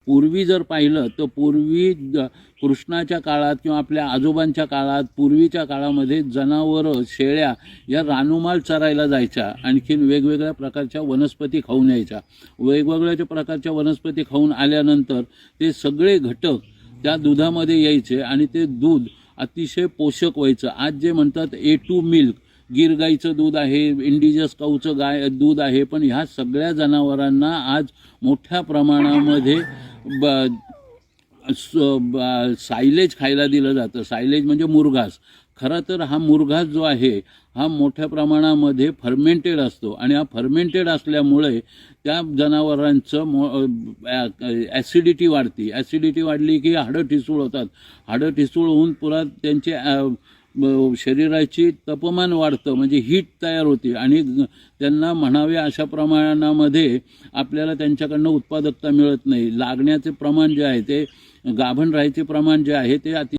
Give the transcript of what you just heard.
पूर्वी जर पाहिलं तर पूर्वी कृष्णाच्या काळात किंवा आपल्या आजोबांच्या काळात पूर्वीच्या काळामध्ये जनावरं शेळ्या या रानुमाल चरायला जायच्या, आणखीन वेगवेगळ्या प्रकारच्या वनस्पती खाऊन यायच्या. वेगवेगळ्या प्रकारच्या वनस्पती खाऊन आल्यानंतर ते सगळे घटक त्या दुधामध्ये यायचे आणि ते दूध अतिशय पोषक व्हायचं. आज जे म्हणतात A2 मिल्क, गीर गाईचं दूध आहे, इंडिजस काऊचं दूध आहे, पण ह्या सगळ्या जनावरांना आज मोठ्या प्रमाणामध्ये सायलेज खायला दिलं जातं. सायलेज म्हणजे मुरघास. खरं तर हा मुरघास जो आहे हा मोठ्या प्रमाणामध्ये फर्मेंटेड असतो आणि हा फर्मेंटेड असल्यामुळे त्या जनावरांचं ॲसिडिटी वाढते. ॲसिडिटी वाढली की हाडं ठिसूळ होतात. हाडं ठिसूळ होऊन पुन्हा त्यांचे शरीराची तापमान वाढतं, म्हणजे हीट तयार होते आणि त्यांना म्हणावे अशा प्रमाणामध्ये आपल्याला त्यांच्याकडनं उत्पादकता मिळत नाही. लागण्याचे प्रमाण जे आहे ते गाभण राहायचे प्रमाण जे आहे ते